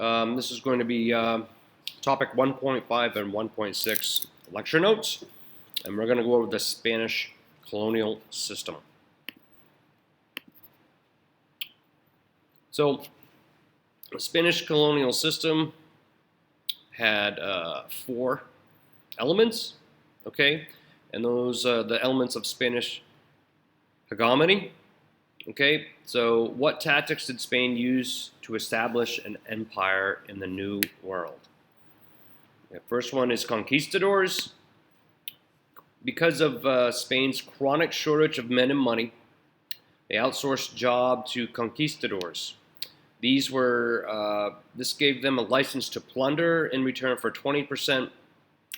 This is going to be topic 1.5 and 1.6 lecture notes, and we're going to go over the Spanish colonial system. So, the Spanish colonial system had 4 elements, okay, and those are the elements of Spanish hegemony. Okay, so what tactics did Spain use to establish an empire in the New World? The first one is conquistadors. Because of Spain's chronic shortage of men and money, they outsourced jobs to conquistadors. This gave them a license to plunder in return for 20%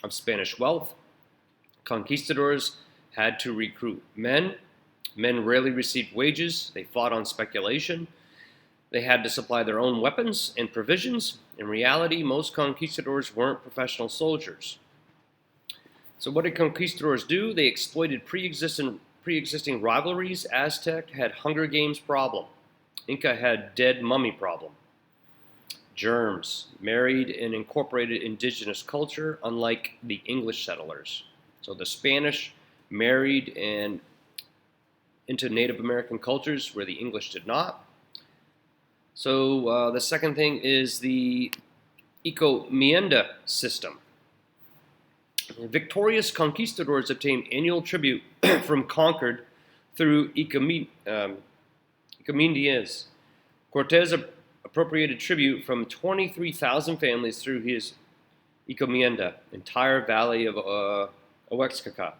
of Spanish wealth. Conquistadors had to recruit men. Men rarely received wages. They fought on speculation. They had to supply their own weapons and provisions. In reality, most conquistadors weren't professional soldiers. So what did conquistadors do? They exploited pre-existing rivalries. Aztec had Hunger Games problem. Inca had dead mummy problem. Germs married and incorporated indigenous culture, unlike the English settlers. So the Spanish married and into Native American cultures where the English did not. So the second thing is the encomienda system. Victorious conquistadors obtained annual tribute from conquered through encomiendas. Cortes appropriated tribute from 23,000 families through his encomienda, entire valley of Oaxaca.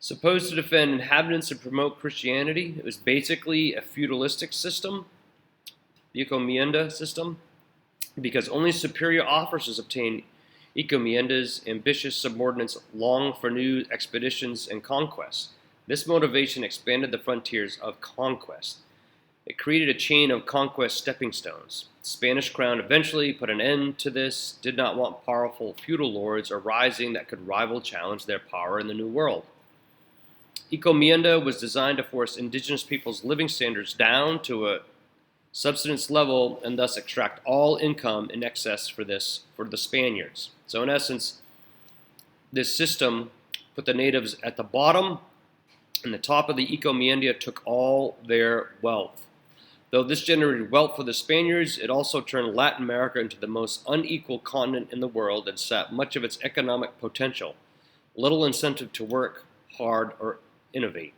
Supposed to defend inhabitants and promote Christianity, it was basically a feudalistic system, the encomienda system, because only superior officers obtained encomiendas. Ambitious subordinates longed for new expeditions and conquests. This motivation expanded the frontiers of conquest. It created a chain of conquest stepping stones. The Spanish crown eventually put an end to this, did not want powerful feudal lords arising that could challenge their power in the New World. Encomienda was designed to force indigenous people's living standards down to a subsistence level and thus extract all income in excess for the Spaniards. So in essence, this system put the natives at the bottom, and the top of the encomienda took all their wealth. Though this generated wealth for the Spaniards, it also turned Latin America into the most unequal continent in the world and sapped much of its economic potential. Little incentive to work hard or innovate.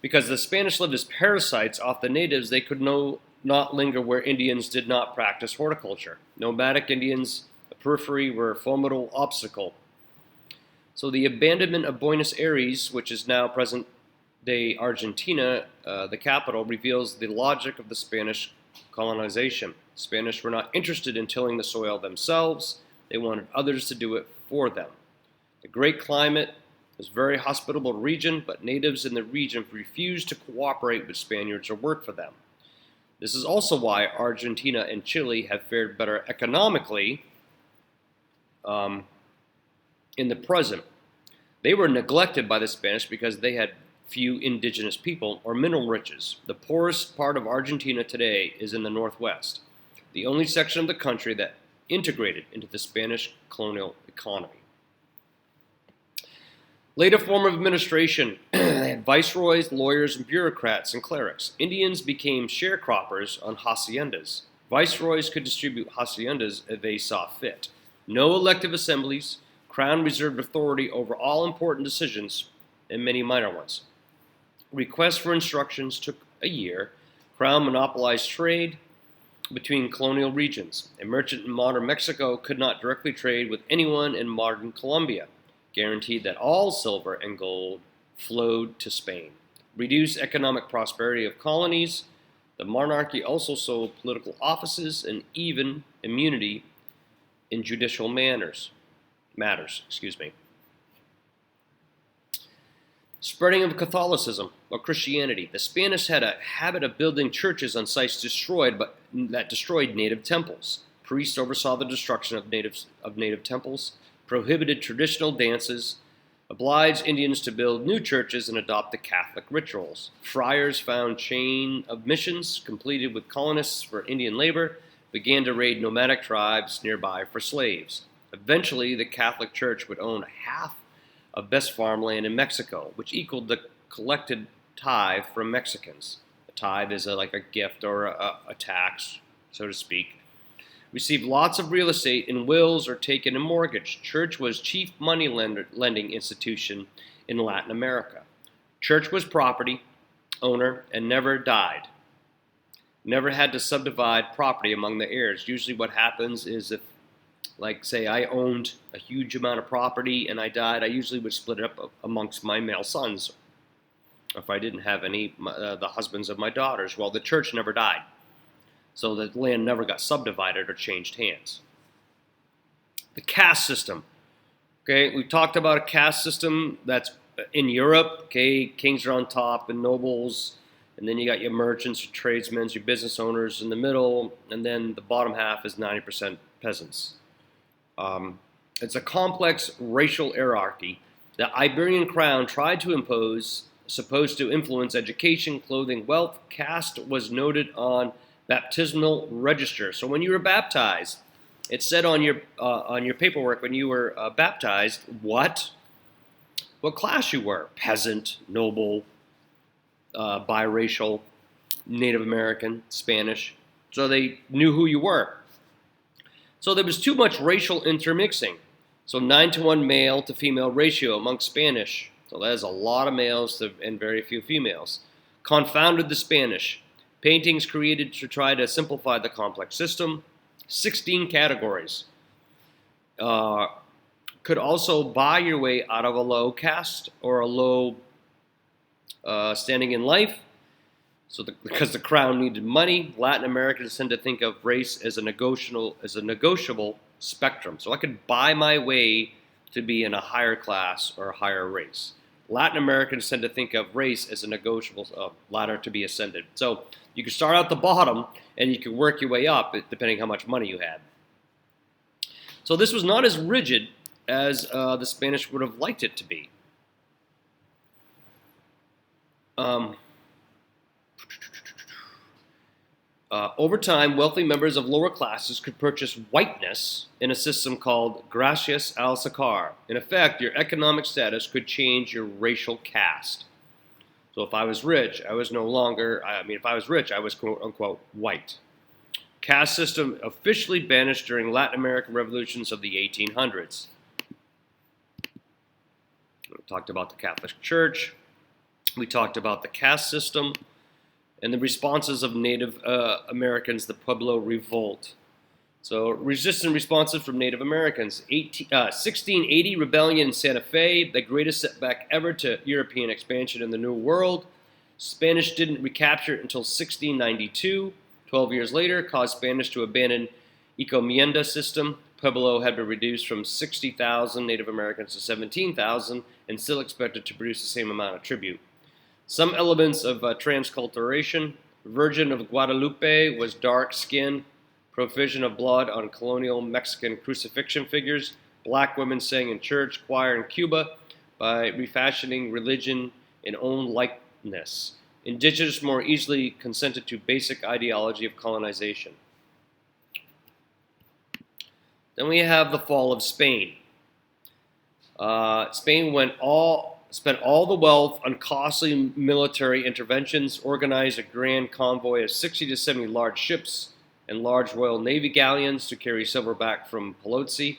Because the Spanish lived as parasites off the natives, they could not linger where Indians did not practice horticulture. Nomadic Indians, the periphery, were a formidable obstacle. So the abandonment of Buenos Aires, which is now present-day Argentina, the capital, reveals the logic of the Spanish colonization. The Spanish were not interested in tilling the soil themselves. They wanted others to do it for them. The great climate was a very hospitable region, but natives in the region refused to cooperate with Spaniards or work for them. This is also why Argentina and Chile have fared better economically in the present. They were neglected by the Spanish because they had few indigenous people or mineral riches. The poorest part of Argentina today is in the northwest, the only section of the country that integrated into the Spanish colonial economy. Later form of administration, they had viceroys, lawyers, and bureaucrats and clerics. Indians became sharecroppers on haciendas. Viceroys could distribute haciendas if they saw fit. No elective assemblies. Crown reserved authority over all important decisions and many minor ones. Requests for instructions took a year. Crown monopolized trade between colonial regions. A merchant in modern Mexico could not directly trade with anyone in modern Colombia. Guaranteed that all silver and gold flowed to Spain. Reduced economic prosperity of colonies. The monarchy also sold political offices and even immunity in judicial matters. Spreading of Catholicism or Christianity. The Spanish had a habit of building churches on sites that destroyed native temples. Priests oversaw the destruction of native temples, prohibited traditional dances, obliged Indians to build new churches and adopt the Catholic rituals. Friars found chain of missions completed with colonists for Indian labor, began to raid nomadic tribes nearby for slaves. Eventually, the Catholic Church would own half of best farmland in Mexico, which equaled the collected tithe from Mexicans. A tithe is like a gift or a tax, so to speak. Received lots of real estate in wills or taken in mortgage. Church was chief money lending institution in Latin America. Church was property owner and never died. Never had to subdivide property among the heirs. Usually what happens is if, like say I owned a huge amount of property and I died, I usually would split it up amongst my male sons. If I didn't have any, the husbands of my daughters. Well, the church never died. So the land never got subdivided or changed hands. The caste system. Okay, we talked about a caste system that's in Europe. Okay, kings are on top and nobles, and then you got your merchants, your tradesmen, your business owners in the middle, and then the bottom half is 90% peasants. It's a complex racial hierarchy. The Iberian crown tried to impose, supposed to influence education, clothing, wealth. Caste was noted on baptismal register. So when you were baptized, it said on your paperwork when you were baptized what class you were: peasant, noble, biracial, Native American, Spanish. So they knew who you were. So there was too much racial intermixing. So 9-to-1 male to female ratio among Spanish. So there's a lot of males and very few females. Confounded the Spanish. Paintings created to try to simplify the complex system. 16 categories. Could also buy your way out of a low caste or a low standing in life. So because the crown needed money, Latin Americans tend to think of race as a negotiable spectrum. So I could buy my way to be in a higher class or a higher race. Latin Americans tend to think of race as a negotiable ladder to be ascended. So you can start out the bottom and you can work your way up depending how much money you had. So this was not as rigid as the Spanish would have liked it to be. Over time, wealthy members of lower classes could purchase whiteness in a system called gracias al sacar. In effect, your economic status could change your racial caste. So if I was rich, I was if I was rich, I was quote-unquote white. Caste system officially banished during Latin American revolutions of the 1800s. We talked about the Catholic Church. We talked about the caste system and the responses of Native Americans, the Pueblo Revolt. So resistant responses from Native Americans. 1680 rebellion in Santa Fe, the greatest setback ever to European expansion in the New World. Spanish didn't recapture it until 1692. 12 years later, caused Spanish to abandon encomienda system. Pueblo had been reduced from 60,000 Native Americans to 17,000 and still expected to produce the same amount of tribute. Some elements of transculturation. Virgin of Guadalupe was dark-skinned. Provision of blood on colonial Mexican crucifixion figures. Black women sang in church, choir in Cuba by refashioning religion in own likeness. Indigenous more easily consented to basic ideology of colonization. Then we have the fall of Spain. Spain spent all the wealth on costly military interventions, organized a grand convoy of 60 to 70 large ships and large Royal Navy galleons to carry silver back from Pelosi.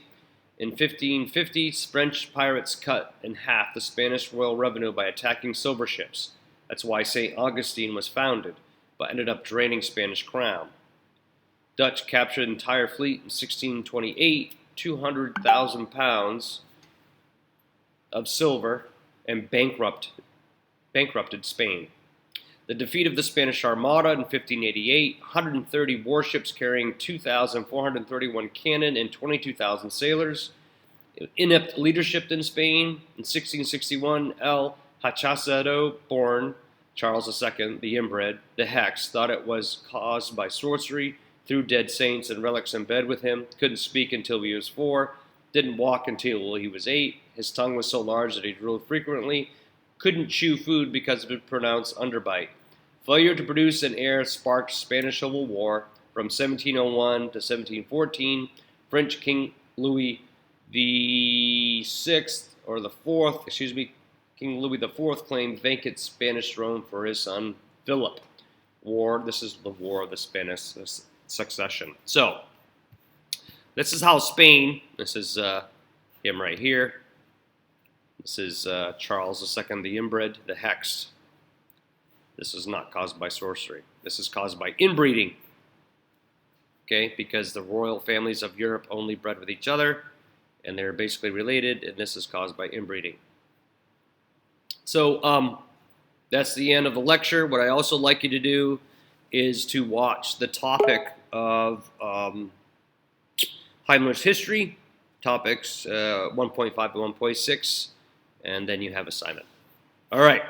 In 1550, French pirates cut in half the Spanish royal revenue by attacking silver ships. That's why St. Augustine was founded, but ended up draining Spanish crown. Dutch captured an entire fleet in 1628, 200,000 pounds of silver, and bankrupted Spain. The defeat of the Spanish Armada in 1588, 130 warships carrying 2,431 cannon and 22,000 sailors. Inept leadership in Spain. In 1661, El Hachazado, born Charles II, the inbred, the hex, thought it was caused by sorcery, threw dead saints and relics in bed with him, couldn't speak until he was 4, Didn't walk until he was 8. His tongue was so large that he drooled frequently. Couldn't chew food because of a pronounced underbite. Failure to produce an heir sparked Spanish Civil War. From 1701 to 1714, French King Louis the Sixth or the Fourth, King Louis the Fourth claimed vacant Spanish throne for his son Philip. This is the War of the Spanish Succession. So, this is how Spain, this is him right here. This is Charles II, the inbred, the hexed. This is not caused by sorcery. This is caused by inbreeding. Okay, because the royal families of Europe only bred with each other, and they're basically related, and this is caused by inbreeding. So that's the end of the lecture. What I also like you to do is to watch the topic of Heimlich's history, topics 1.5 to 1.6, and then you have assignment. All right.